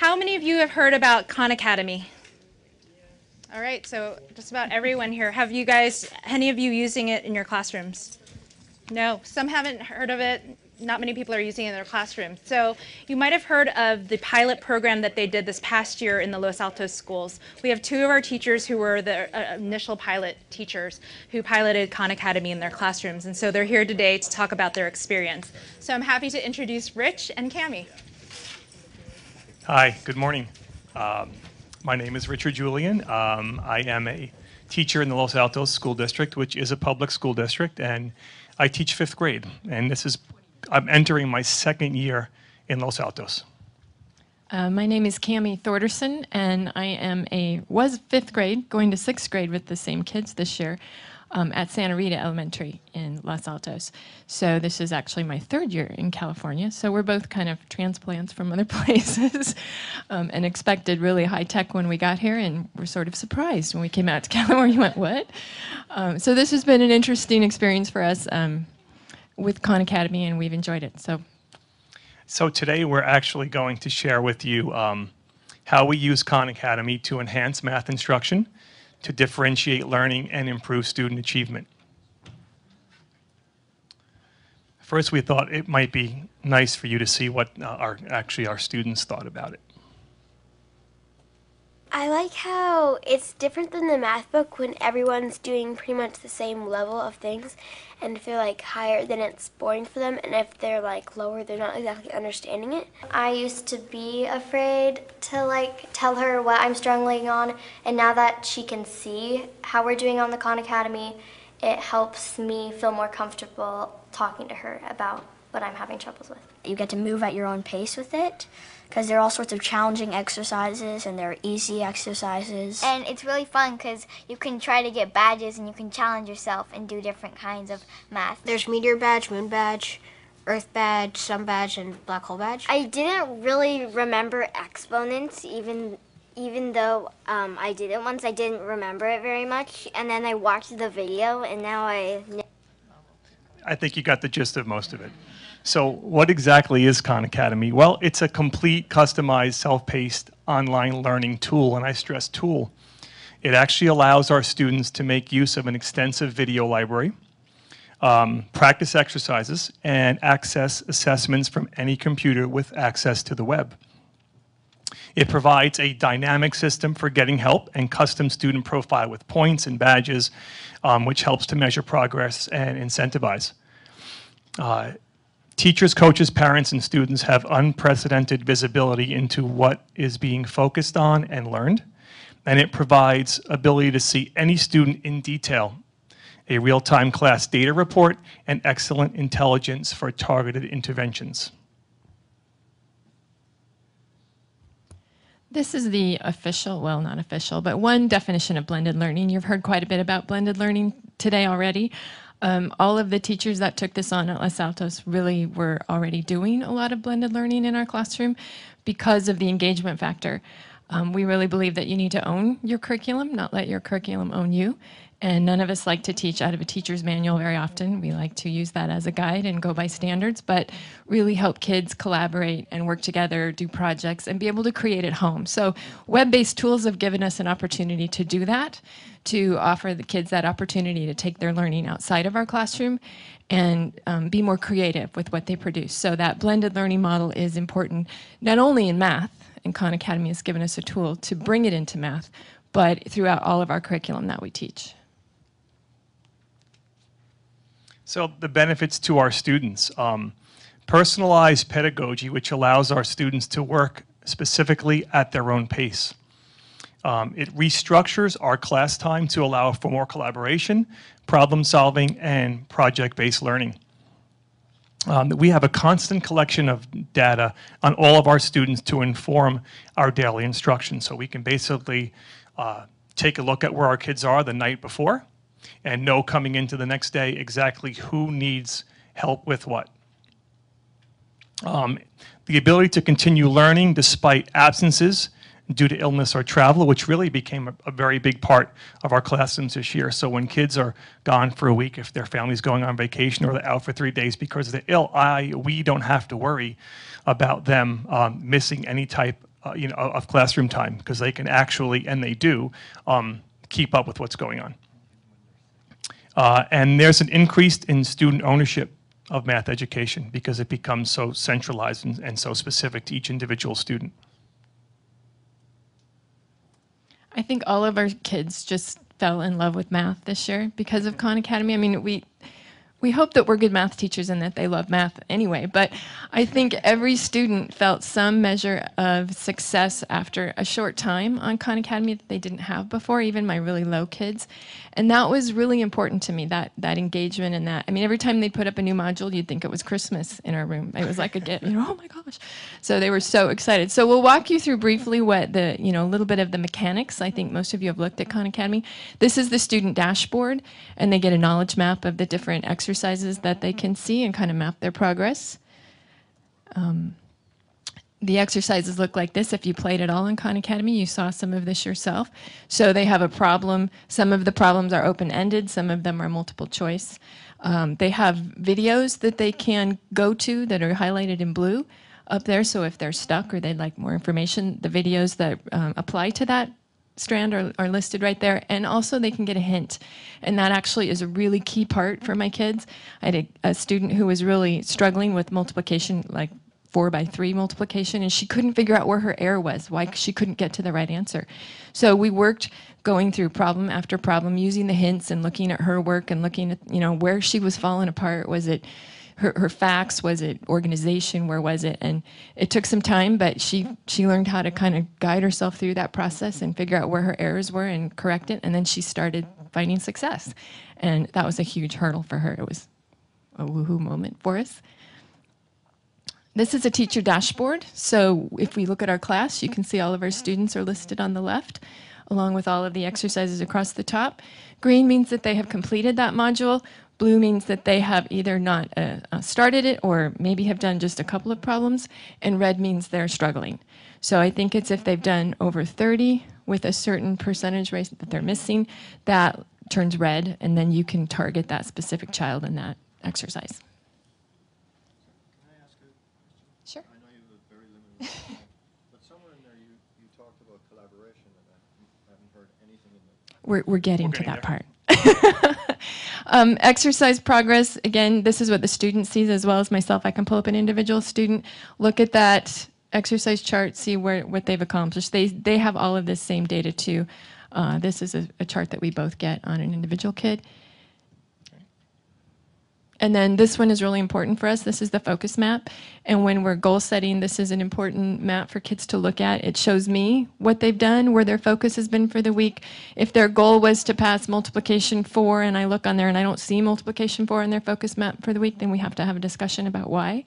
how many of you have heard about Khan Academy? All right, so just about everyone here. Have you guys, any of you using it in your classrooms? No, some haven't heard of it. Not many people are using it in their classroom. So you might have heard of the pilot program that they did this past year in the Los Altos schools. We have two of our teachers who were the initial pilot teachers who piloted Khan Academy in their classrooms. And so they're here today to talk about their experience. So I'm happy to introduce Rich and Cami. Hi, good morning. My name is Richard Julian. I am a teacher in the Los Altos School District, which is a public school district, and I teach 5th grade. And I'm entering my 2nd year in Los Altos. My name is Cami Thordarson, and I was 5th grade, going to 6th grade with the same kids this year at Santa Rita Elementary in Los Altos. So this is actually my 3rd year in California. So we're both kind of transplants from other places and expected really high tech when we got here, and we're sort of surprised when we came out to California. Went, what? So this has been an interesting experience for us with Khan Academy, and we've enjoyed it. So today we're actually going to share with you how we use Khan Academy to enhance math instruction, to differentiate learning, and improve student achievement. First, we thought it might be nice for you to see what our students thought about it. I like how it's different than the math book when everyone's doing pretty much the same level of things, and if they're like higher, then it's boring for them, and if they're like lower, they're not exactly understanding it. I used to be afraid to like tell her what I'm struggling on, and now that she can see how we're doing on the Khan Academy, it helps me feel more comfortable talking to her about what I'm having troubles with. You get to move at your own pace with it, because there are all sorts of challenging exercises and there are easy exercises. And it's really fun because you can try to get badges and you can challenge yourself and do different kinds of math. There's meteor badge, moon badge, earth badge, sun badge, and black hole badge. I didn't really remember exponents, even though I did it once. I didn't remember it very much, and then I watched the video, and now I think you got the gist of most of it. So what exactly is Khan Academy? Well, it's a complete, customized, self-paced online learning tool, and I stress tool. It actually allows our students to make use of an extensive video library, practice exercises, and access assessments from any computer with access to the web. It provides a dynamic system for getting help and custom student profile with points and badges, which helps to measure progress and incentivize. Teachers, coaches, parents, and students have unprecedented visibility into what is being focused on and learned, and it provides ability to see any student in detail, a real-time class data report, and excellent intelligence for targeted interventions. This is the official, well, not official, but one definition of blended learning. You've heard quite a bit about blended learning today already. All of the teachers that took this on at Los Altos really were already doing a lot of blended learning in our classroom because of the engagement factor. We really believe that you need to own your curriculum, not let your curriculum own you. And none of us like to teach out of a teacher's manual very often. We like to use that as a guide and go by standards, but really help kids collaborate and work together, do projects, and be able to create at home. So web-based tools have given us an opportunity to do that, to offer the kids that opportunity to take their learning outside of our classroom and be more creative with what they produce. So that blended learning model is important, not only in math, and Khan Academy has given us a tool to bring it into math, but throughout all of our curriculum that we teach. So the benefits to our students. Personalized pedagogy, which allows our students to work specifically at their own pace. It restructures our class time to allow for more collaboration, problem solving, and project-based learning. We have a constant collection of data on all of our students to inform our daily instruction. So we can basically take a look at where our kids are the night before and know coming into the next day exactly who needs help with what. The ability to continue learning despite absences due to illness or travel, which really became a very big part of our classrooms this year. So when kids are gone for a week, if their family's going on vacation or they're out for 3 days because they're ill, we don't have to worry about them missing any type of classroom time, because they can actually, and they do, keep up with what's going on. And there's an increase in student ownership of math education because it becomes so centralized and so specific to each individual student. I think all of our kids just fell in love with math this year because of Khan Academy. I mean, we hope that we're good math teachers and that they love math anyway, but I think every student felt some measure of success after a short time on Khan Academy that they didn't have before, even my really low kids. And that was really important to me, that engagement and that. I mean, every time they'd put up a new module, you'd think it was Christmas in our room. It was like a gift, oh my gosh. So they were so excited. So we'll walk you through briefly what a little bit of the mechanics. I think most of you have looked at Khan Academy. This is the student dashboard, and they get a knowledge map of the different exercises that they can see and kind of map their progress. The exercises look like this. If you played at all in Khan Academy, you saw some of this yourself. So they have a problem. Some of the problems are open-ended. Some of them are multiple choice. They have videos that they can go to that are highlighted in blue up there. So if they're stuck or they'd like more information, the videos that apply to that strand are listed right there. And also they can get a hint. And that actually is a really key part for my kids. I had a student who was really struggling with multiplication, like 4x3 multiplication, and she couldn't figure out where her error was, why she couldn't get to the right answer. So we worked going through problem after problem, using the hints and looking at her work and looking at where she was falling apart. Was it her facts? Was it organization? Where was it? And it took some time, but she learned how to kind of guide herself through that process and figure out where her errors were and correct it. And then she started finding success. And that was a huge hurdle for her. It was a woohoo moment for us. This is a teacher dashboard. So if we look at our class, you can see all of our students are listed on the left, along with all of the exercises across the top. Green means that they have completed that module. Blue means that they have either not started it or maybe have done just a couple of problems. And red means they're struggling. So I think it's if they've done over 30 with a certain percentage rate that they're missing, that turns red, and then you can target that specific child in that exercise. Sure. I know you have a very limited time, but somewhere in there you talked about collaboration, and I haven't heard anything in the... We're getting to that part. Exercise progress, again, this is what the student sees as well as myself. I can pull up an individual student, look at that exercise chart, see what they've accomplished. They have all of this same data too. This is a chart that we both get on an individual kid. And then this one is really important for us. This is the focus map. And when we're goal setting, this is an important map for kids to look at. It shows me what they've done, where their focus has been for the week. If their goal was to pass multiplication 4 and I look on there and I don't see multiplication 4 in their focus map for the week, then we have to have a discussion about why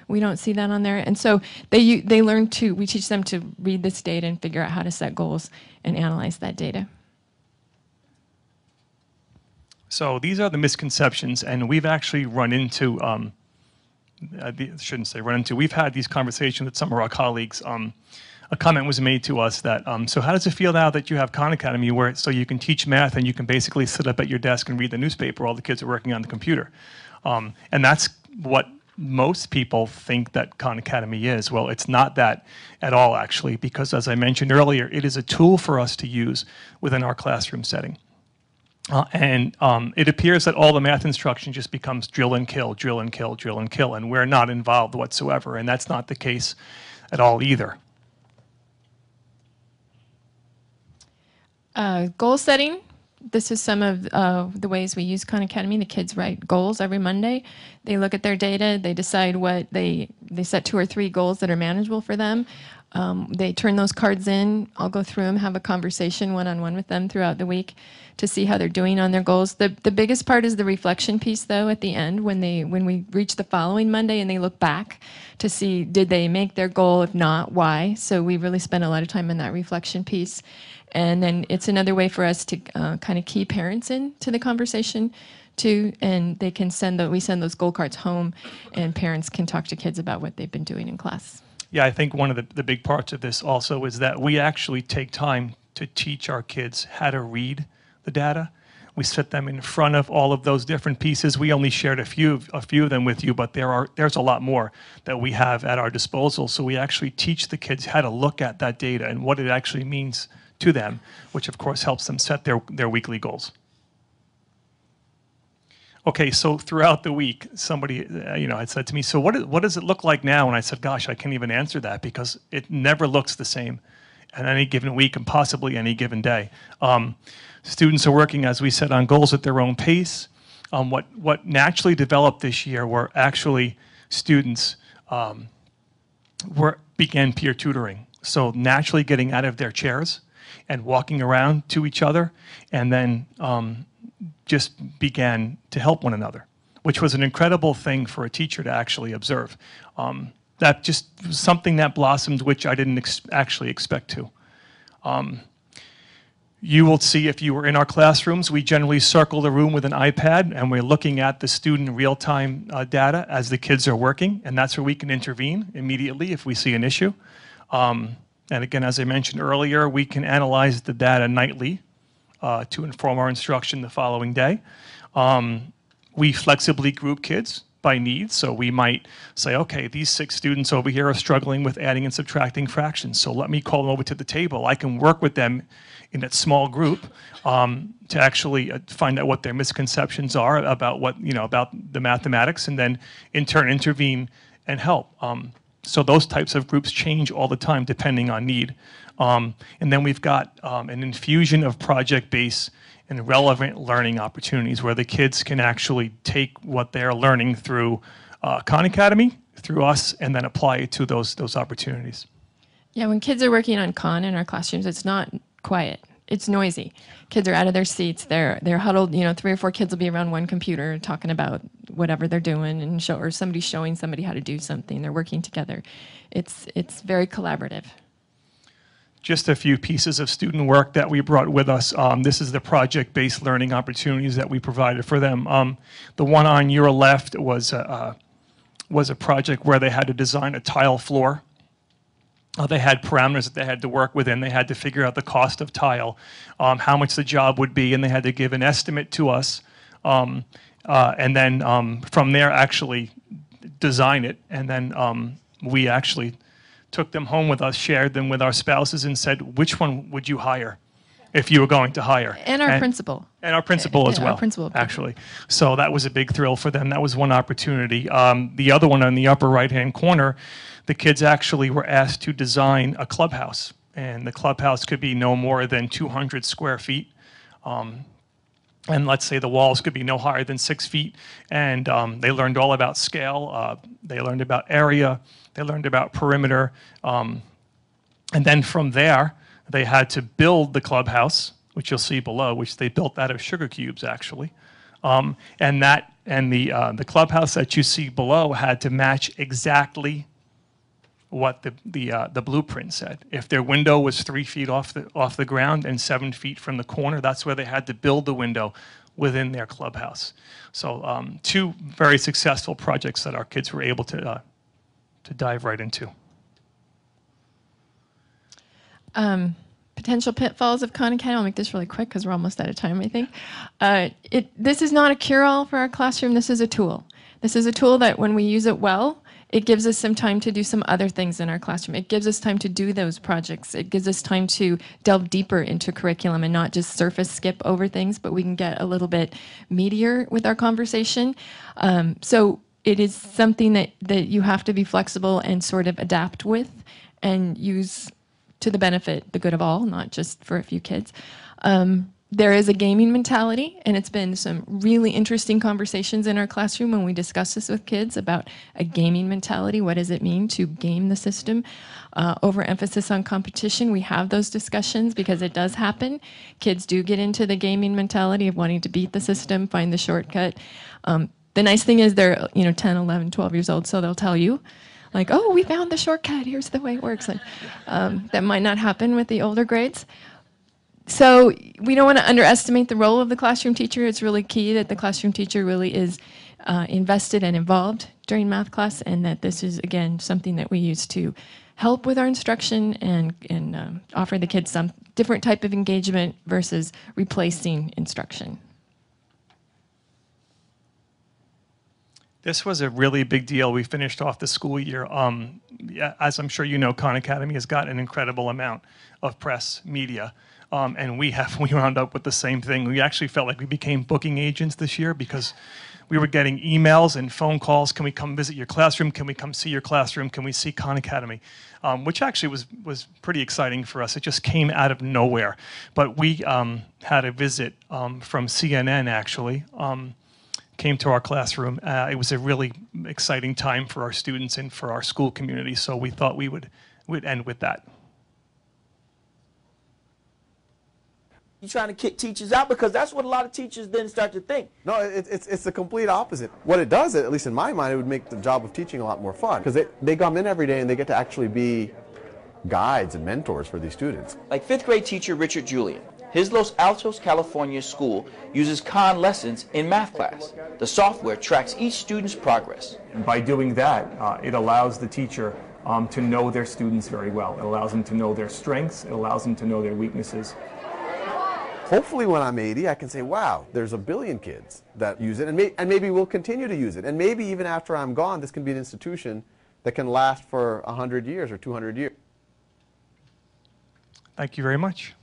we don't see that on there. And so we teach them to read this data and figure out how to set goals and analyze that data. So these are the misconceptions, and we've actually run into, we've had these conversations with some of our colleagues. A comment was made to us that, so how does it feel now that you have Khan Academy so you can teach math and you can basically sit up at your desk and read the newspaper while the kids are working on the computer? And that's what most people think that Khan Academy is. Well, it's not that at all, actually, because as I mentioned earlier, it is a tool for us to use within our classroom setting. It appears that all the math instruction just becomes drill and kill, drill and kill, drill and kill, and we're not involved whatsoever, and that's not the case at all either. Goal setting. This is some of the ways we use Khan Academy. The kids write goals every Monday. They look at their data. They decide what they set 2 or 3 goals that are manageable for them. They turn those cards in. I'll go through them, have a conversation one-on-one with them throughout the week to see how they're doing on their goals. The biggest part is the reflection piece, though, at the end when we reach the following Monday and they look back to see, did they make their goal? If not, why? So we really spend a lot of time in that reflection piece. And then it's another way for us to kind of key parents into the conversation too, and they can we send those goal cards home, and parents can talk to kids about what they've been doing in class. Yeah, I think one of the big parts of this also is that we actually take time to teach our kids how to read the data. We sit them in front of all of those different pieces. We only shared a few of them with you, but there's a lot more that we have at our disposal. So we actually teach the kids how to look at that data and what it actually means to them, which of course helps them set their weekly goals. Okay, so throughout the week, somebody had said to me, so what does it look like now? And I said, gosh, I can't even answer that because it never looks the same at any given week and possibly any given day. Students are working, as we said, on goals at their own pace. What naturally developed this year were actually students began peer tutoring. So naturally getting out of their chairs and walking around to each other, and then just began to help one another, which was an incredible thing for a teacher to actually observe. That just was something that blossomed, which I didn't actually expect to. You will see if you were in our classrooms, we generally circle the room with an iPad and we're looking at the student real-time data as the kids are working, and that's where we can intervene immediately if we see an issue. And again, as I mentioned earlier, we can analyze the data nightly to inform our instruction the following day. We flexibly group kids by needs, so we might say, okay, these 6 students over here are struggling with adding and subtracting fractions, so let me call them over to the table. I can work with them in a small group to actually find out what their misconceptions are about about the mathematics, and then in turn intervene and help. So those types of groups change all the time depending on need. And then we've got an infusion of project-based and relevant learning opportunities where the kids can actually take what they're learning through Khan Academy, through us, and then apply it to those opportunities. Yeah, when kids are working on Khan in our classrooms, it's not quiet. It's noisy. Kids are out of their seats. They're huddled. 3 or 4 kids will be around one computer talking about whatever they're doing, and or somebody's showing somebody how to do something. They're working together. It's very collaborative. Just a few pieces of student work that we brought with us. This is the project-based learning opportunities that we provided for them. The one on your left was a project where they had to design a tile floor. They had parameters that they had to work within. They had to figure out the cost of tile, how much the job would be, and they had to give an estimate to us. And then from there actually design it. And then we actually took them home with us, shared them with our spouses, and said, which one would you hire if you were going to hire? And our principal. And our principal as well, our principal. Actually. So that was a big thrill for them. That was one opportunity. The other one on the upper right-hand corner, the kids actually were asked to design a clubhouse. And the clubhouse could be no more than 200 square feet. And let's say the walls could be no higher than 6 feet. And they learned all about scale. They learned about area. They learned about perimeter. And then from there, they had to build the clubhouse, which you'll see below, which they built out of sugar cubes, actually. And the clubhouse that you see below had to match exactly what the blueprint said. If their window was 3 feet off the ground and 7 feet from the corner, that's where they had to build the window within their clubhouse. So 2 very successful projects that our kids were able to dive right into. Potential pitfalls of Khan Academy. I'll make this really quick because we're almost out of time, I think. This is not a cure-all for our classroom. This is a tool. This is a tool that when we use it well, it gives us some time to do some other things in our classroom. It gives us time to do those projects. It gives us time to delve deeper into curriculum and not just surface skip over things, but we can get a little bit meatier with our conversation. So it is something that you have to be flexible and sort of adapt with and use to the benefit, the good of all, not just for a few kids. There is a gaming mentality, and it's been some really interesting conversations in our classroom when we discuss this with kids about a gaming mentality. What does it mean to game the system? Overemphasis on competition. We have those discussions because it does happen. Kids do get into the gaming mentality of wanting to beat the system, find the shortcut. The nice thing is they're 10, 11, 12 years old, so they'll tell you, like, oh, we found the shortcut. Here's the way it works. And, that might not happen with the older grades. So we don't want to underestimate the role of the classroom teacher. It's really key that the classroom teacher really is invested and involved during math class, and that this is, again, something that we use to help with our instruction and offer the kids some different type of engagement versus replacing instruction. This was a really big deal. We finished off the school year. Yeah, as I'm sure you know, Khan Academy has got an incredible amount of press, media, and we wound up with the same thing. We actually felt like we became booking agents this year because we were getting emails and phone calls. Can we come visit your classroom? Can we come see your classroom? Can we see Khan Academy? Which actually was pretty exciting for us. It just came out of nowhere. But we had a visit from CNN, actually. Came to our classroom. It was a really exciting time for our students and for our school community, so we thought we'd end with that. You're trying to kick teachers out, because that's what a lot of teachers then start to think. No, it's the complete opposite. What it does, at least in my mind, it would make the job of teaching a lot more fun, because they come in every day and they get to actually be guides and mentors for these students. Like 5th grade teacher Richard Julian. His Los Altos, California school uses Khan lessons in math class. The software tracks each student's progress. And by doing that, it allows the teacher to know their students very well. It allows them to know their strengths. It allows them to know their weaknesses. Hopefully when I'm 80, I can say, wow, there's 1 billion kids that use it, and maybe we'll continue to use it. And maybe even after I'm gone, this can be an institution that can last for 100 years or 200 years. Thank you very much.